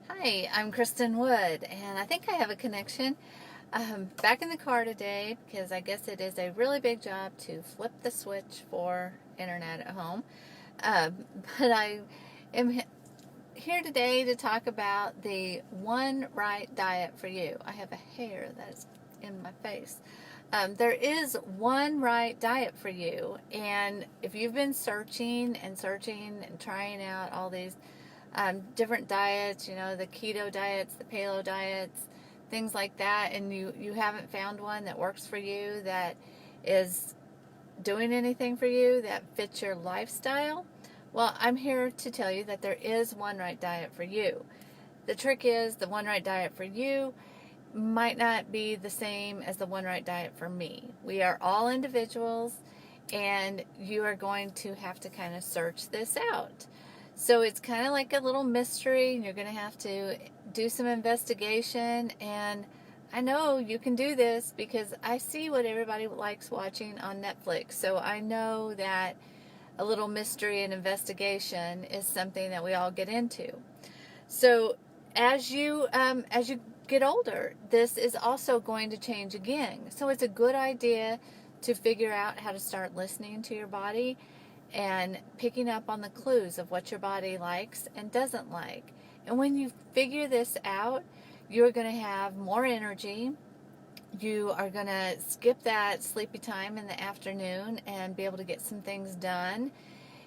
Hi, I'm Kristen Wood, and I think I have a connection. Back in the car today because I guess it is a really big job to flip the switch for internet at home. Um, but I am here today to talk about the one right diet for you. I have a hair that's in my face. There is one right diet for you, and if you've been searching and searching and trying out all these different diets, the keto diets, the paleo diets, things like that, and you haven't found one that works for you, that is doing anything for you, that fits your lifestyle, well, I'm here to tell you that there is one right diet for you. The trick is the one right diet for you might not be the same as the one right diet for me. We are all individuals, and you are going to have to kind of search this out. So it's kind of like a little mystery, and you're going to have to do some investigation. And I know you can do this because I see what everybody likes watching on Netflix. So I know that a little mystery and investigation is something that we all get into. So as you get older, this is also going to change again. So it's a good idea to figure out how to start listening to your body and picking up on the clues of what your body likes and doesn't like. And when you figure this out, you're going to have more energy. You are going to skip that sleepy time in the afternoon and be able to get some things done.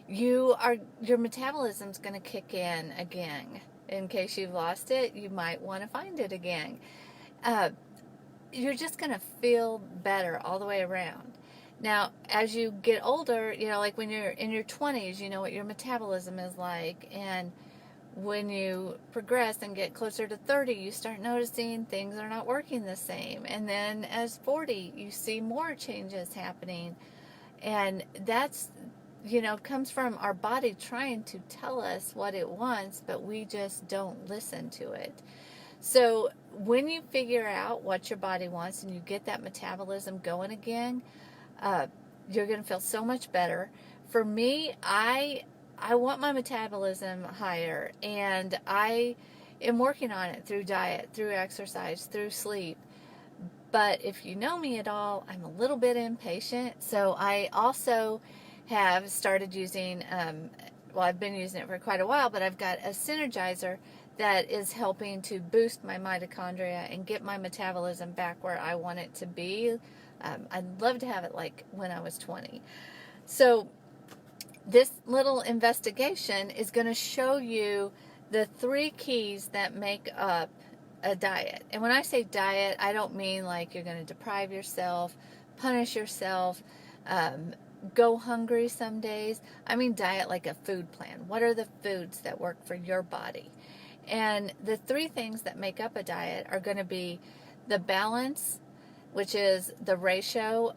Your metabolism's going to kick in again. In case you've lost it, you might want to find it again. Uh, you're just going to feel better all the way around. Now, as you get older, like when you're in your 20s, you know what your metabolism is like. And when you progress and get closer to 30, you start noticing things are not working the same. And then as 40, you see more changes happening. And that's, comes from our body trying to tell us what it wants, but we just don't listen to it. So when you figure out what your body wants and you get that metabolism going again, uh, you're going to feel so much better. For me, I want my metabolism higher, and I am working on it through diet, through exercise, through sleep. But if you know me at all, I'm a little bit impatient. So I also have started using, well, I've been using it for quite a while, but I've got a synergizer that is helping to boost my mitochondria and get my metabolism back where I want it to be. I'd love to have it like when I was 20. So this little investigation is going to show you the 3 keys that make up a diet. And when I say diet, I don't mean like you're going to deprive yourself, punish yourself, go hungry some days. I mean diet like a food plan. What are the foods that work for your body? And the 3 things that make up a diet are going to be the balance, which is the ratio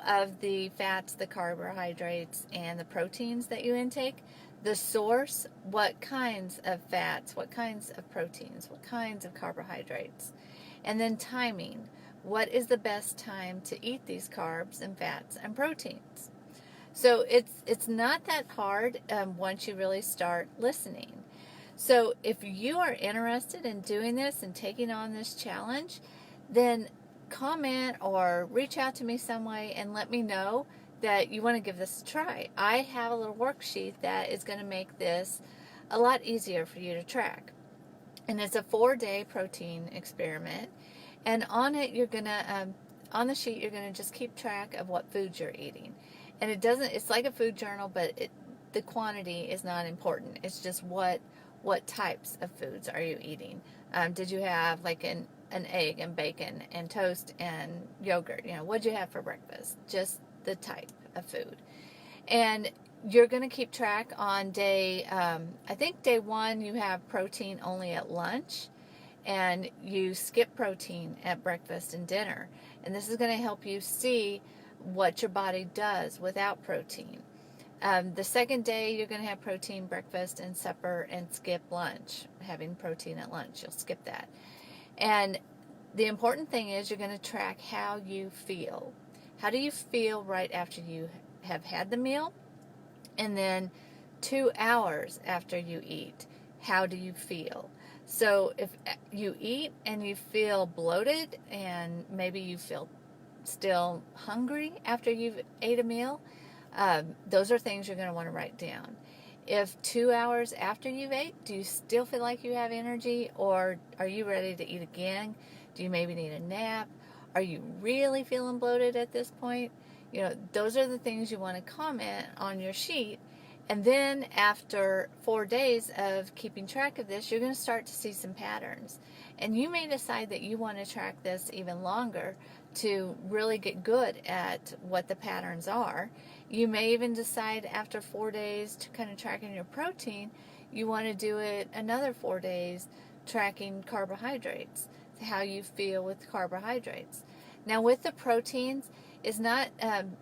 of the fats, the carbohydrates, and the proteins that you intake. The source, what kinds of fats, what kinds of proteins, what kinds of carbohydrates. And then timing, what is the best time to eat these carbs and fats and proteins. So it's not that hard once you really start listening. So if you are interested in doing this and taking on this challenge, then comment or reach out to me some way and let me know that you want to give this a try. I have a little worksheet that is going to make this a lot easier for you to track. And it's a 4-day protein experiment. And on it, on the sheet, you're going to just keep track of what foods you're eating. And it's like a food journal, but the quantity is not important. It's just what types of foods are you eating. Did you have like an egg and bacon and toast and yogurt? What'd you have for breakfast? Just the type of food. And you're going to keep track on I think day 1 you have protein only at lunch, and you skip protein at breakfast and dinner. And this is going to help you see what your body does without protein. The second day, you're going to have protein breakfast and supper and skip lunch. Having protein at lunch, you'll skip that. And the important thing is you're going to track how you feel. How do you feel right after you have had the meal? And then 2 hours after you eat, how do you feel? So if you eat and you feel bloated and maybe you feel still hungry after you've ate a meal, those are things you're going to want to write down. If 2 hours after you've ate, do you still feel like you have energy, or are you ready to eat again? Do you maybe need a nap? Are you really feeling bloated at this point? Those are the things you want to comment on your sheet. And then after 4 days of keeping track of this, you're going to start to see some patterns. And you may decide that you want to track this even longer to really get good at what the patterns are. You may even decide after 4 days to kind of tracking your protein, you want to do it another 4 days tracking carbohydrates, how you feel with carbohydrates. Now with the proteins, is not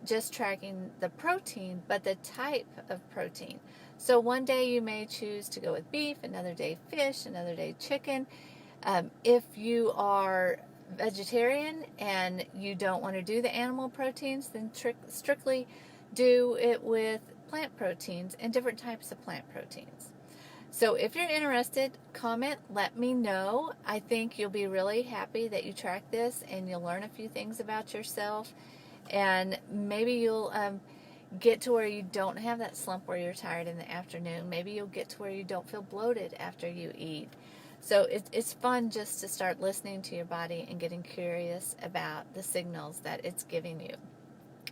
just tracking the protein, but the type of protein. So one day you may choose to go with beef, another day fish, another day chicken. If you are vegetarian and you don't want to do the animal proteins, then strictly do it with plant proteins and different types of plant proteins. So if you're interested, comment, let me know. I think you'll be really happy that you track this and you'll learn a few things about yourself. And maybe you'll get to where you don't have that slump where you're tired in the afternoon. Maybe you'll get to where you don't feel bloated after you eat. So it's fun just to start listening to your body and getting curious about the signals that it's giving you.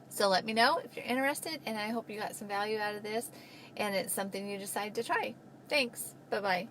So let me know if you're interested, and I hope you got some value out of this and it's something you decide to try. Thanks. Bye-bye.